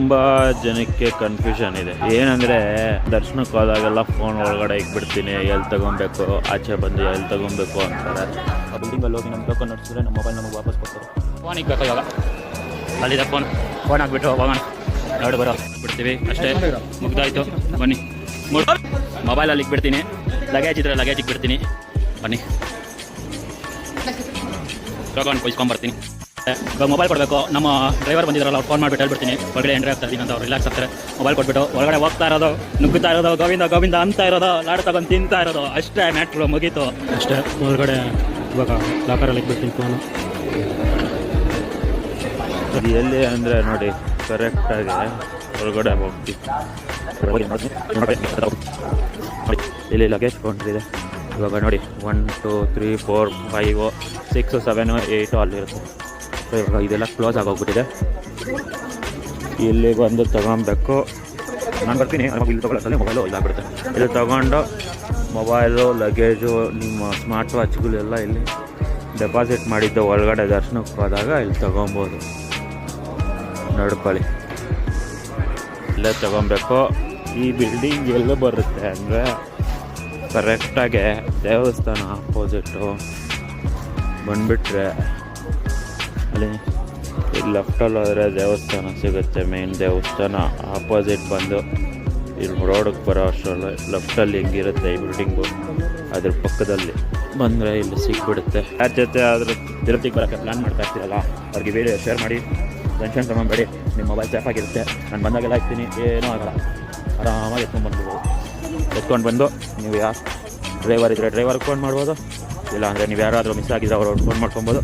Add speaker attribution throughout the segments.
Speaker 1: ತುಂಬ ಜನಕ್ಕೆ ಕನ್ಫ್ಯೂಷನ್ ಇದೆ. ಏನಂದರೆ ದರ್ಶನಕ್ಕೆ ಹೋದಾಗೆಲ್ಲ ಫೋನ್ ಒಳಗಡೆ ಇಟ್ಬಿಡ್ತೀನಿ, ಎಲ್ಲಿ ತೊಗೊಬೇಕು, ಆಚೆ ಬಂದು ಎಲ್ಲಿ ತೊಗೊಬೇಕು ಅಂತಾರೆ.
Speaker 2: ಆ ಬಿಲ್ಡಿಂಗಲ್ಲಿ ಹೋಗಿ ನಮ್ಮ ಟೋಕನ್ ನೋಡಿಸಿದ್ರೆ ನಮ್ಮ ಮೊಬೈಲ್ ನಮಗೆ ವಾಪಸ್ ಕೊಡ್ತಾರೆ. ಫೋನ್ ಇಕ್ಬೇಕು ಇವಾಗ, ಅಲ್ಲಿದೆ ಫೋನ್ ಹಾಕ್ಬಿಟ್ಟು ಹೋಗೋಣ, ಎರಡು ಬರೋ ಬಿಡ್ತೀವಿ ಅಷ್ಟೇ, ಮುಗ್ದಾಯ್ತು. ಬನ್ನಿ, ಮೊಬೈಲಲ್ಲಿ ಇಕ್ಬಿಡ್ತೀನಿ, ಲಗೇಜ್ ಇದ್ರೆ ಲಗೇಜ್ ಇಕ್ಬಿಡ್ತೀನಿ. ಬನ್ನಿ, ಟೋಕನ್ ಕೊಯ್ಸ್ಕೊಂಬರ್ತೀನಿ. ಇವಾಗ ಮೊಬೈಲ್ ಕೊಡಬೇಕು. ನಮ್ಮ ಡ್ರೈವರ್ ಬಂದಿದ್ದಾರಲ್ಲ, ಅವ್ರು ಫೋನ್ ಮಾಡಿಬಿಟ್ಟು ಹೇಳ್ಬಿಡ್ತೀನಿ ಹೊರಗಡೆ ಎಂಟ್ರಿ ಆಗ್ತಾ ಇದ್ದೀನಿ ಅಂತ. ಅವ್ರು ರಿಲ್ಯಾಕ್ಸ್ ಆಗ್ತಾರೆ. ಮೊಬೈಲ್ ಕೊಟ್ಬಿಟ್ಟು ಹೊರಗಡೆ ಹೋಗ್ತಾ ಇರೋದು, ನುಗ್ಗುತ್ತಾ ಇರೋದು, ಗೋವಿಂದ ಗೋವಿಂದ ಅಂತ ಇರೋದು, ಲಾಡು ತಗೊಂಡು ತಿಂತಾ ಇರೋದು, ಅಷ್ಟೇ ಮ್ಯಾಟ್ರು ಮುಗೀತು ಅಷ್ಟೇ. ಹೊರಗಡೆ ಇವಾಗ ಲಾಕರಲ್ಲಿ ಇಕ್ಬಿಡ್ತೀನಿ ಫೋನು.
Speaker 1: ಅದು ಎಲ್ಲಿ ಅಂದರೆ ನೋಡಿ, ಕರೆಕ್ಟಾಗಿ ಹೊರಗಡೆ ಹೋಗ್ತೀವಿ. ಇಲ್ಲಿ ಲಗೇಜ್ ಕೌಂಟ್ರಿದೆ. ಇವಾಗ ನೋಡಿ 1 2 3 4 5 6 7 8 ಅಲ್ಲಿರುತ್ತೆ. ಇವಾಗ ಇದೆಲ್ಲ ಕ್ಲೋಸ್ ಆಗೋಗ್ಬಿಟ್ಟಿದೆ. ಇಲ್ಲಿ ಬಂದು ತೊಗೊಬೇಕು. ನಾನು ಬರ್ತೀನಿ, ಇಲ್ಲಿ ತೊಗೊಳತ್ತಲ್ಲಿ ಮೊಬೈಲು ಇದಾಗ್ಬಿಡುತ್ತೆ. ಇಲ್ಲಿ ತೊಗೊಂಡು ಮೊಬೈಲು, ಲಗೇಜು, ನಿಮ್ಮ ಸ್ಮಾರ್ಟ್ ವಾಚ್ಗಳೆಲ್ಲ ಇಲ್ಲಿ ಡೆಪಾಸಿಟ್ ಮಾಡಿದ್ದು ಒಳಗಡೆ ದರ್ಶನಕ್ಕೆ ಹೋದಾಗ ಇಲ್ಲಿ ತೊಗೊಬೋದು. ನಡ್ಕೊಳ್ಳಿ, ಇಲ್ಲೇ ತೊಗೊಬೇಕು. ಈ ಬಿಲ್ಡಿಂಗ್ ಎಲ್ಲ ಬರುತ್ತೆ ಅಂದರೆ ಕರೆಕ್ಟಾಗಿ ದೇವಸ್ಥಾನ ಆಪೋಸಿಟ್ಟು ಬಂದುಬಿಟ್ರೆ ಅಲ್ಲಿ ಲೆಫ್ಟಲ್ಲಿ ಹೋದರೆ ದೇವಸ್ಥಾನ ಸಿಗುತ್ತೆ. ಮೇನ್ ದೇವಸ್ಥಾನ ಆಪೋಸಿಟ್ ಬಂದು ಇಲ್ಲಿ ರೋಡಿಗೆ ಬರೋ ಅಷ್ಟರಲ್ಲಿ ಲೆಫ್ಟಲ್ಲಿ ಹೆಂಗಿರುತ್ತೆ ಈ ಬಿಲ್ಡಿಂಗು, ಅದ್ರ ಪಕ್ಕದಲ್ಲಿ ಬಂದರೆ ಇಲ್ಲಿ ಸಿಕ್ಬಿಡುತ್ತೆ. ಯಾರ ಜೊತೆ ಆದರೂ ತಿರುಪತಿಗೆ ಬರೋಕ್ಕೆ ಪ್ಲ್ಯಾನ್ ಮಾಡ್ತಾ ಇರ್ತೀರಲ್ಲ, ಅವ್ರಿಗೆ ವಿಡಿಯೋ ಶೇರ್ ಮಾಡಿ, ಟೆನ್ಷನ್ ತೊಗೊಬೇಡಿ. ನಿಮ್ಮ ಮೊಬೈಲ್ ಸೇಫ್ ಆಗಿರುತ್ತೆ. ನಾನು ಬಂದಾಗೆಲ್ಲ ಇರ್ತೀನಿ, ಏನೂ ಆಗಲ್ಲ. ಆರಾಮಾಗಿ ಎತ್ಕೊಂಡು ಬಂದು ನೀವು ಯಾರು ಡ್ರೈವರ್ ಇದ್ದರೆ ಡ್ರೈವರ್ಗೆ ಫೋನ್ ಮಾಡ್ಬೋದು, ಇಲ್ಲ ಅಂದರೆ ನೀವು ಯಾರಾದರೂ ಮಿಸ್ ಆಗಿದ್ರೆ ಅವ್ರು ಫೋನ್ ಮಾಡ್ಕೊಬೋದು,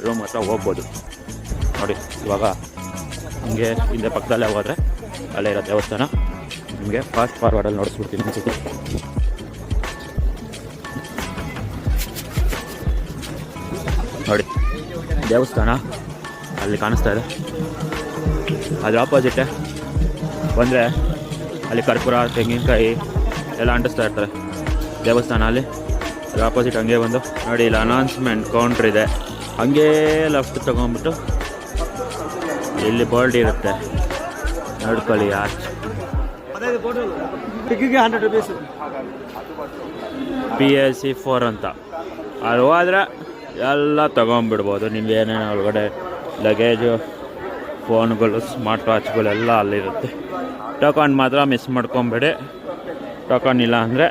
Speaker 1: ರೂಮ್ ಹತ್ರ ಹೋಗ್ಬೋದು. ನೋಡಿ, ಇವಾಗ ನಿಮಗೆ ಹಿಂದೆ ಪಕ್ಕದಲ್ಲೇ ಹೋದರೆ ಅಲ್ಲೇ ಇರೋ ದೇವಸ್ಥಾನ. ನಿಮಗೆ ಫಾಸ್ಟ್ ಫಾರ್ವರ್ಡಲ್ಲಿ ನೋಡಿಸ್ಬಿಡ್ತೀನಿ ಅನಿಸುತ್ತೆ. ನೋಡಿ, ದೇವಸ್ಥಾನ ಅಲ್ಲಿ ಕಾಣಿಸ್ತಾ ಇದೆ. ಅದ್ರ ಆಪೋಸಿಟ್ಟೆ ಬಂದರೆ ಅಲ್ಲಿ ಕರ್ಪೂರ, ತೆಂಗಿನಕಾಯಿ ಎಲ್ಲ ಅಂಟಿಸ್ತಾ ಇರ್ತಾರೆ ದೇವಸ್ಥಾನ ಅಲ್ಲಿ. ಅದ್ರ ಆಪೋಸಿಟ್ ಹಂಗೆ ಬಂದು ನೋಡಿ, ಇಲ್ಲಿ ಅನೌನ್ಸ್ಮೆಂಟ್ ಕೌಂಟ್ರ್ ಇದೆ. ಹಂಗೇ ಲೆಫ್ಟ್ ತೊಗೊಂಡ್ಬಿಟ್ಟು ಇಲ್ಲಿ ಬೋರ್ಡ್ ಇರುತ್ತೆ, ನೋಡ್ಕೊಳ್ಳಿ. ಆಚೆ PAC 4 ಅಂತ ಅಲ್ಲಿ ಹೋದ್ರೆ ಎಲ್ಲ ತೊಗೊಂಬಿಡ್ಬೋದು. ನಿಮ್ಗೆ ಏನೇನು ಒಳಗಡೆ ಲಗೇಜು, ಫೋನ್ಗಳು, ಸ್ಮಾರ್ಟ್ ವಾಚ್ಗಳೆಲ್ಲ ಅಲ್ಲಿರುತ್ತೆ. ಟೋಕನ್ ಮಾತ್ರ ಮಿಸ್ ಮಾಡ್ಕೊಬೇಡಿ. ಟೋಕನ್ ಇಲ್ಲ ಅಂದರೆ